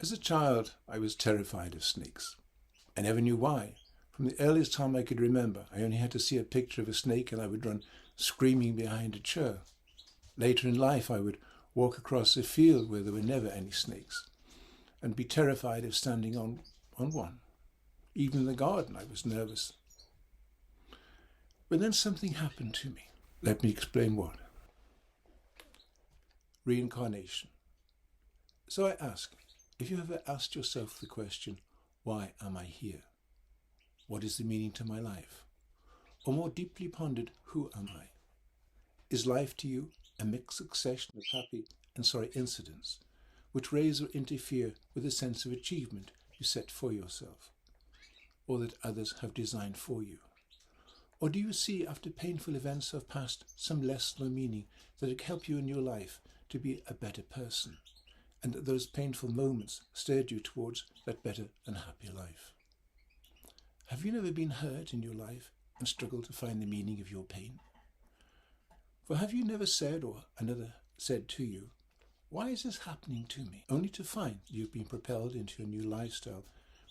As a child, I was terrified of snakes. I never knew why. From the earliest time I could remember, I only had to see a picture of a snake and I would run screaming behind a chair. Later in life, I would walk across a field where there were never any snakes and be terrified of standing on one. Even in the garden, I was nervous. But then something happened to me. Let me explain what. Reincarnation. So I ask, if you ever asked yourself the question, why am I here? What is the meaning to my life? Or more deeply pondered, who am I? Is life to you a mixed succession of happy and sorry incidents, which raise or interfere with the sense of achievement you set for yourself, or that others have designed for you? Or do you see, after painful events have passed, some lesson or meaning that will help you in your life to be a better person, and that those painful moments stirred you towards that better and happier life? Have you never been hurt in your life and struggled to find the meaning of your pain? For have you never said, or another said to you, why is this happening to me? Only to find you've been propelled into a new lifestyle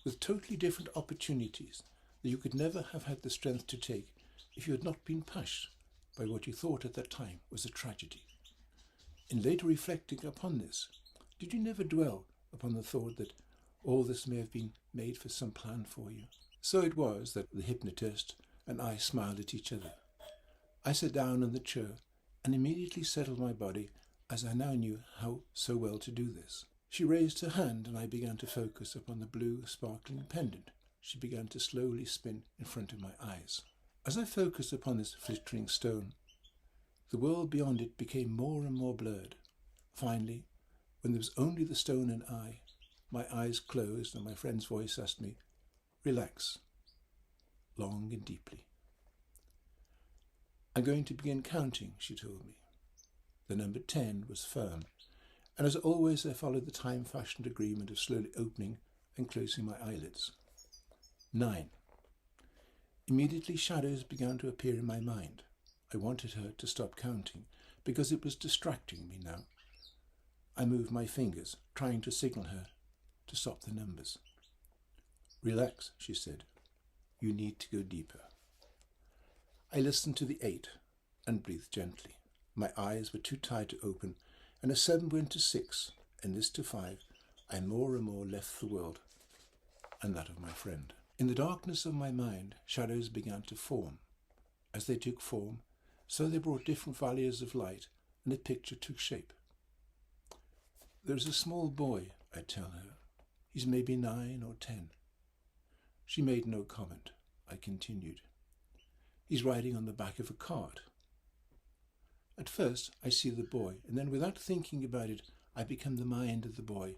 with totally different opportunities that you could never have had the strength to take if you had not been pushed by what you thought at that time was a tragedy. In later reflecting upon this, did you never dwell upon the thought that all this may have been made for some plan for you? So it was that the hypnotist and I smiled at each other. I sat down in the chair and immediately settled my body, as I now knew how so well to do this. She raised her hand and I began to focus upon the blue sparkling pendant. She began to slowly spin in front of my eyes. As I focused upon this glittering stone, the world beyond it became more and more blurred. Finally, when there was only the stone and I, my eyes closed and my friend's voice asked me, relax, long and deeply. I'm going to begin counting, she told me. The number 10 was firm, and as always I followed the time-fashioned agreement of slowly opening and closing my eyelids. 9. Immediately shadows began to appear in my mind. I wanted her to stop counting, because it was distracting me now. I moved my fingers, trying to signal her to stop the numbers. Relax, she said. You need to go deeper. I listened to the 8 and breathed gently. My eyes were too tired to open, and as 7 went to 6, and this to 5, I more and more left the world and that of my friend. In the darkness of my mind, shadows began to form. As they took form, so they brought different values of light, and the picture took shape. There's a small boy, I tell her. He's maybe 9 or 10. She made no comment. I continued. He's riding on the back of a cart. At first, I see the boy, and then without thinking about it, I become the mind of the boy,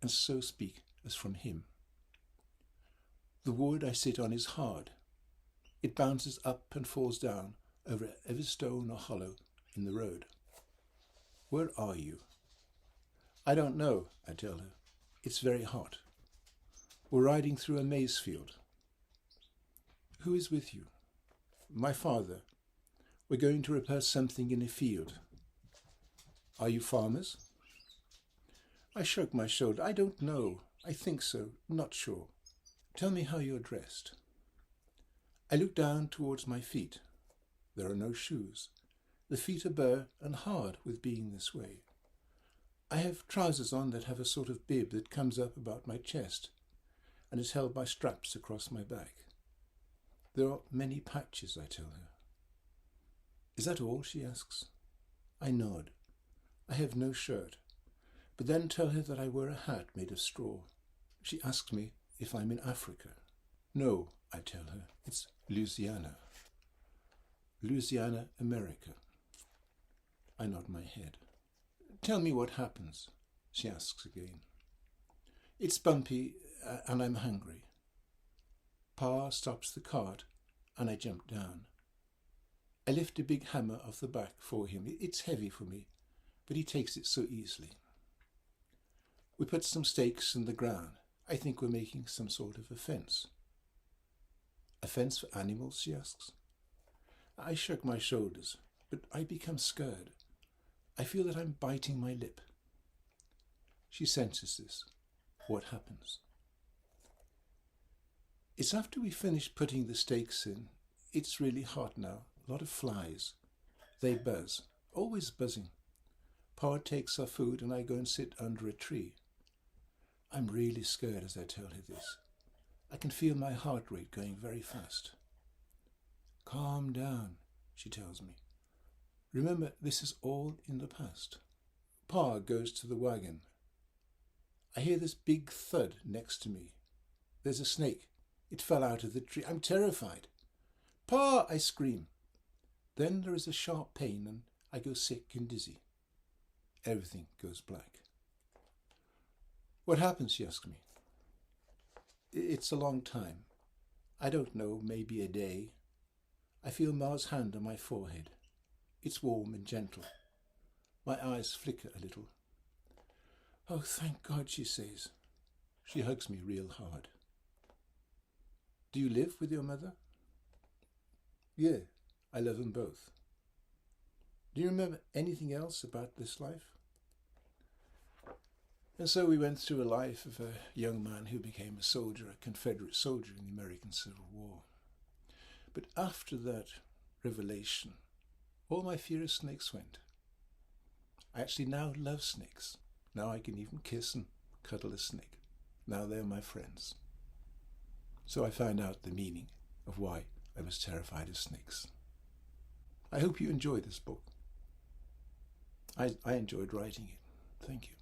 and so speak as from him. The wood I sit on is hard. It bounces up and falls down over every stone or hollow in the road. Where are you? I don't know, I tell her. It's very hot. We're riding through a maize field. Who is with you? My father. We're going to repair something in a field. Are you farmers? I shrug my shoulder. I don't know. I think so. Not sure. Tell me how you're dressed. I look down towards my feet. There are no shoes. The feet are bare and hard with being this way. I have trousers on that have a sort of bib that comes up about my chest and is held by straps across my back. There are many patches, I tell her. Is that all? She asks. I nod. I have no shirt, but then tell her that I wear a hat made of straw. She asks me if I'm in Africa. No, I tell her, it's Louisiana. Louisiana, America. I nod my head. Tell me what happens, she asks again. It's bumpy and I'm hungry. Pa stops the cart and I jump down. I lift a big hammer off the back for him. It's heavy for me, but he takes it so easily. We put some stakes in the ground. I think we're making some sort of a fence. A fence for animals, she asks. I shrug my shoulders, but I become scared. I feel that I'm biting my lip. She senses this. what happens. It's after we finish putting the steaks in. It's really hot now. A lot of flies. They buzz. Always buzzing. Pa takes our food and I go and sit under a tree. I'm really scared as I tell her this. I can feel my heart rate going very fast. Calm down, she tells me. Remember, this is all in the past. Pa goes to the wagon. I hear this big thud next to me. There's a snake. It fell out of the tree. I'm terrified. Pa, I scream. Then there is a sharp pain and I go sick and dizzy. Everything goes black. What happens, she asks me. It's a long time. I don't know, maybe a day. I feel Ma's hand on my forehead. It's warm and gentle. My eyes flicker a little. Oh, thank God, she says. She hugs me real hard. Do you live with your mother? Yeah, I love them both. Do you remember anything else about this life? And so we went through a life of a young man who became a soldier, a Confederate soldier in the American Civil War. But after that revelation, all my fear of snakes went. I actually now love snakes. Now I can even kiss and cuddle a snake. Now they're my friends. So I found out the meaning of why I was terrified of snakes. I hope you enjoyed this book. I enjoyed writing it. Thank you.